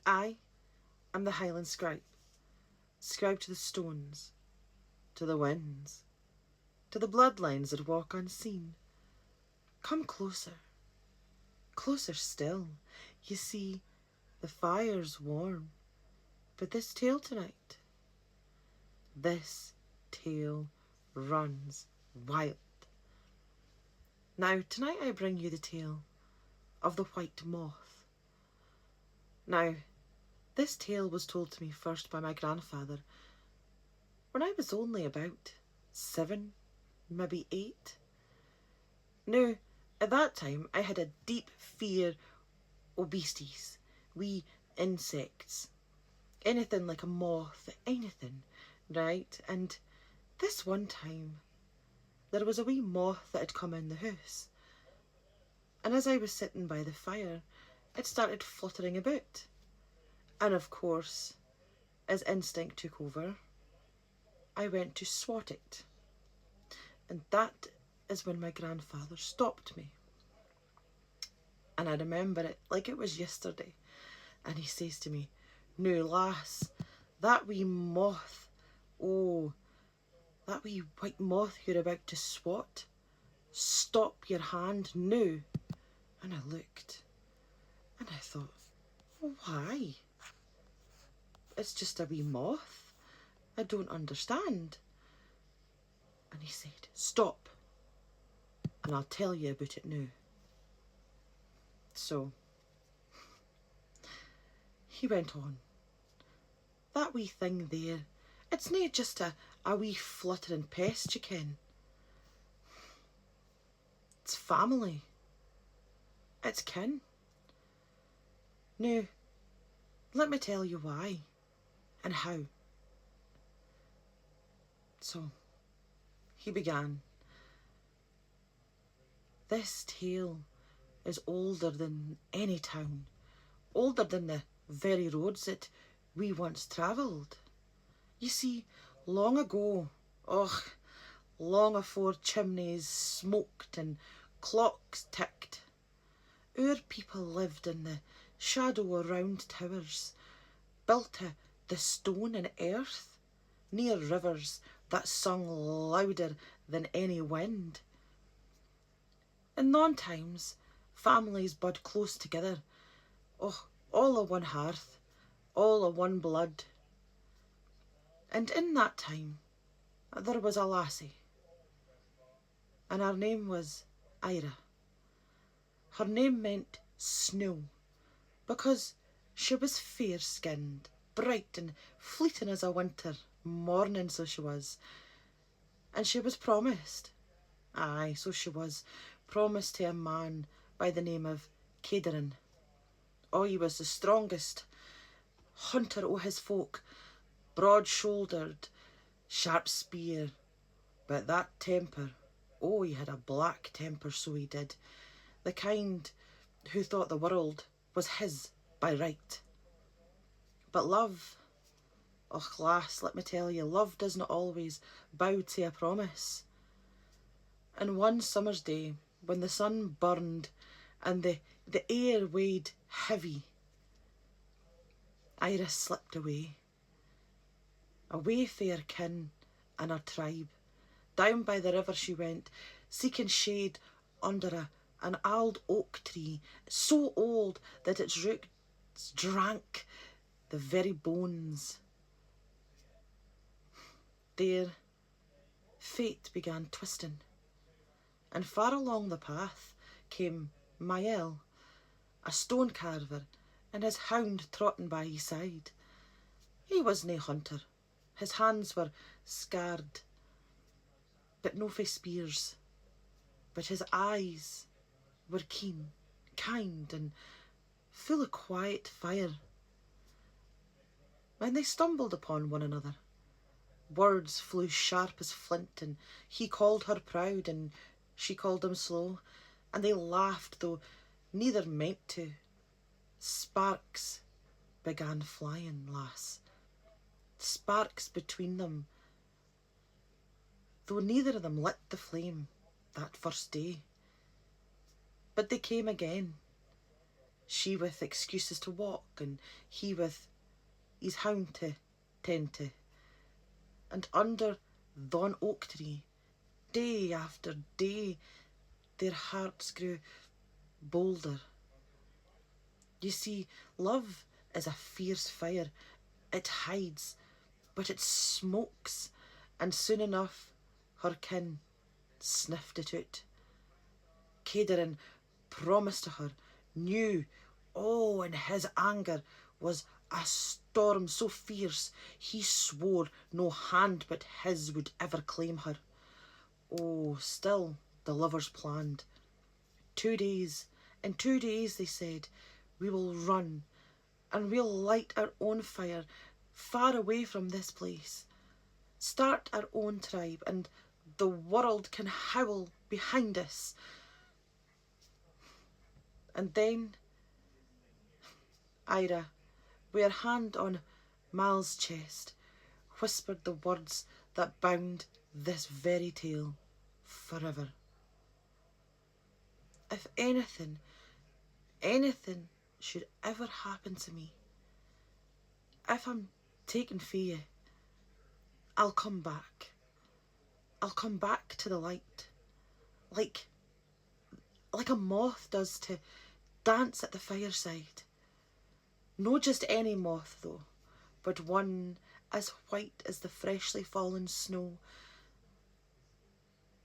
I am the Highland scribe, scribe to the stones, to the winds, to the bloodlines that walk unseen. Come closer, closer still. You see, the fire's warm, but this tale tonight, this tale runs wild. Now, tonight I bring you the tale of the White Moth. Now, this tale was told to me first by my grandfather when I was only about 7, maybe 8. Now, at that time, I had a deep fear of beasties, wee insects, anything like a moth, anything, right? And this one time, there was a wee moth that had come in the house, and as I was sitting by the fire, it started fluttering about. And of course, as instinct took over, I went to swat it. And that is when my grandfather stopped me. And I remember it like it was yesterday. And he says to me, "No, lass, that wee moth, oh, that wee white moth you're about to swat, stop your hand now." And I looked, and I thought, well, why? It's just a wee moth. I don't understand. And he said, "Stop, and I'll tell you about it now." So he went on. That wee thing there, it's not just a wee fluttering pest, you ken. It's family. It's kin. Now, let me tell you why and how. So he began. This tale is older than any town, older than the very roads that we once travelled. You see, long ago, long afore chimneys smoked and clocks ticked, our people lived in the shadow of round towers, built of the stone and earth, near rivers that sung louder than any wind. In non times, families bud close together, all o' one hearth, all o' one blood. And in that time, there was a lassie, and her name was Ira. Her name meant snow, because she was fair-skinned, bright and fleeting as a winter morning, so she was. And she was promised, aye, so she was, promised to a man by the name of Caderin. Oh, he was the strongest hunter o' his folk, broad-shouldered, sharp spear, but that temper, oh, he had a black temper, so he did, the kind who thought the world was his by right. But love, lass, let me tell you, love does not always bow to a promise. And one summer's day, when the sun burned and the air weighed heavy, Iris slipped away for her kin and her tribe. Down by the river she went, seeking shade under an old oak tree, so old that its roots drank the very bones. There, fate began twisting, and far along the path came Mael, a stone carver, and his hound trotting by his side. He was nae hunter. His hands were scarred, but no fae spears. But his eyes were keen, kind, and full of quiet fire. When they stumbled upon one another, words flew sharp as flint, and he called her proud, and she called him slow, and they laughed, though neither meant to. Sparks began flying, lass. Sparks between them, though neither of them lit the flame that first day. But they came again, She with excuses to walk, and he with his hound to tend to. And under thon oak tree, day after day, their hearts grew bolder. You see, love is a fierce fire. It hides, but it smokes, and soon enough her kin sniffed it out. Cederin promised to her, knew, oh, in his anger was a storm so fierce, he swore no hand but his would ever claim her. Oh, still the lovers planned. 2 days, in 2 days, they said, we will run, and we'll light our own fire far away from this place. Start our own tribe, and the world can howl behind us. And then Ira, with her hand on Mal's chest, whispered the words that bound this very tale forever. If anything should ever happen to me, if I'm taken for you, I'll come back. I'll come back to the light, like a moth does to dance at the fireside. No just any moth though, but one as white as the freshly fallen snow.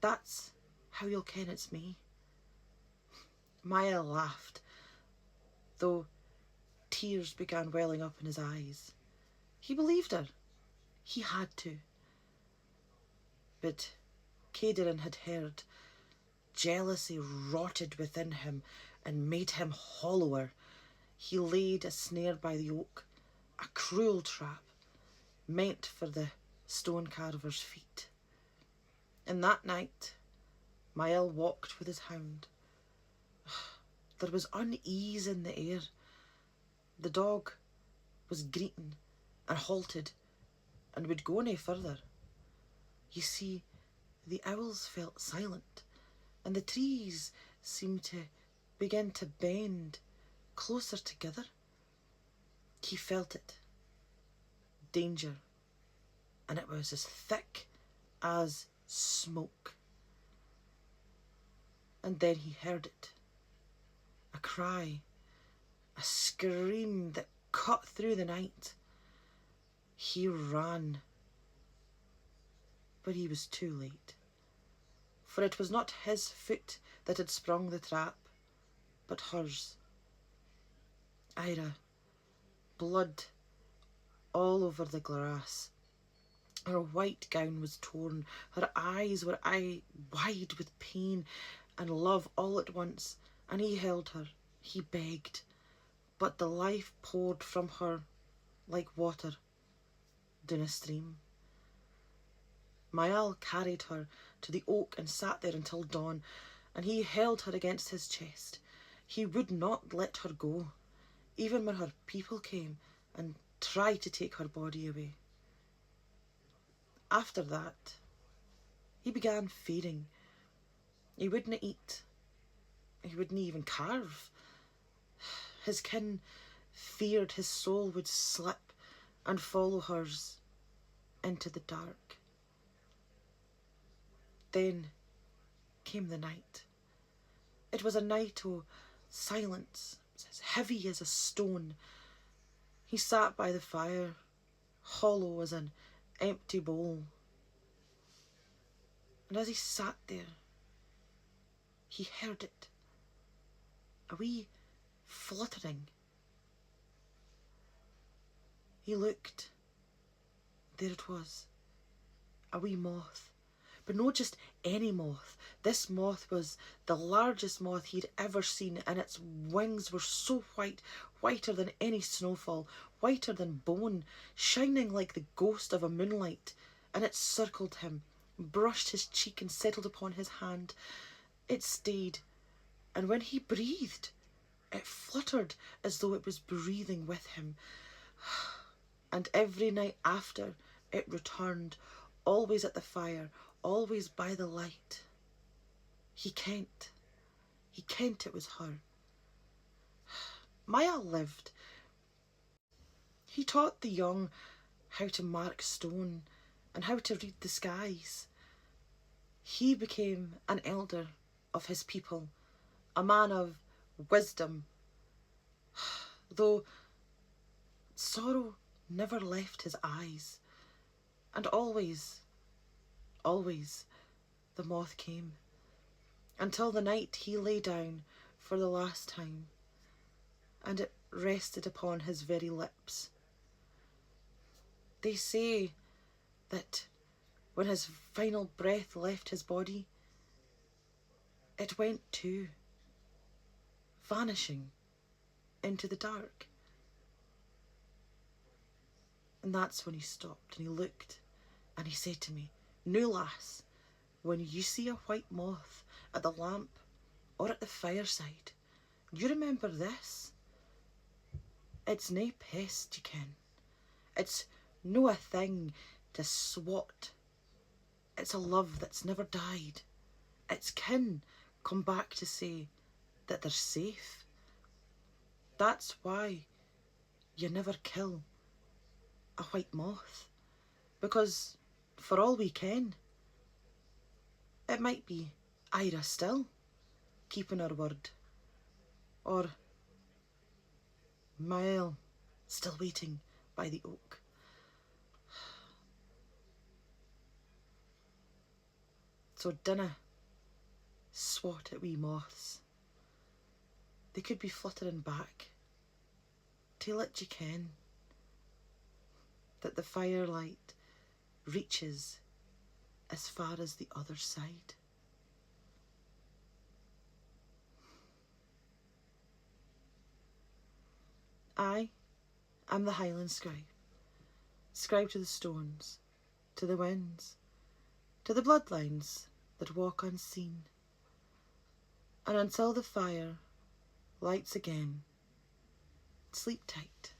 That's how you'll ken it's me. Maya laughed, though tears began welling up in his eyes. He believed her. He had to. But Cederin had heard. Jealousy rotted within him and made him hollower. He laid a snare by the oak, a cruel trap, meant for the stone carver's feet. And that night, Mael walked with his hound. There was unease in the air. The dog was greeting and halted and would go no further. You see, the owls felt silent, and the trees seemed to begin to bend closer together. He felt it. Danger. And it was as thick as smoke. And then he heard it. A cry. A scream that cut through the night. He ran. But he was too late. For it was not his foot that had sprung the trap, but hers. Ira, blood all over the grass. Her white gown was torn. Her eyes were wide with pain and love all at once. And he held her. He begged. But the life poured from her like water down a stream. Mael carried her to the oak and sat there until dawn, and he held her against his chest. He would not let her go, even when her people came and tried to take her body away. After that, he began feeding. He wouldn't eat. He wouldn't even carve. His kin feared his soul would slip and follow hers into the dark. Then came the night. It was a night of silence, as heavy as a stone. He sat by the fire, hollow as an empty bowl. And as he sat there, he heard it. A wee fluttering. He looked. There it was. A wee moth. But not just any moth. This moth was the largest moth he'd ever seen, and its wings were so white, whiter than any snowfall, whiter than bone, shining like the ghost of a moonlight. And it circled him, brushed his cheek and settled upon his hand. It stayed, and when he breathed, it fluttered as though it was breathing with him. And every night after, it returned, always at the fire, always by the light. He kent it was her. Maya lived. He taught the young how to mark stone and how to read the skies. He became an elder of his people, a man of wisdom, though sorrow never left his eyes, and always, always the moth came, until the night he lay down for the last time, and it rested upon his very lips. They say that when his final breath left his body, it went too, vanishing into the dark. And that's when he stopped and he looked and he said to me, "No, lass, when you see a white moth at the lamp or at the fireside, you remember this. It's nae pest, you ken. It's no a thing to swat. It's a love that's never died. Its kin come back to say that they're safe. That's why you never kill a white moth, because for all we ken, it might be Ira still keeping her word, or Mael still waiting by the oak." So dinna swat at wee moths. They could be fluttering back to let you ken that the firelight reaches as far as the other side. I am the Highland scribe, scribe to the stones, to the winds, to the bloodlines that walk unseen. And until the fire lights again, sleep tight,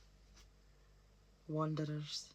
wanderers.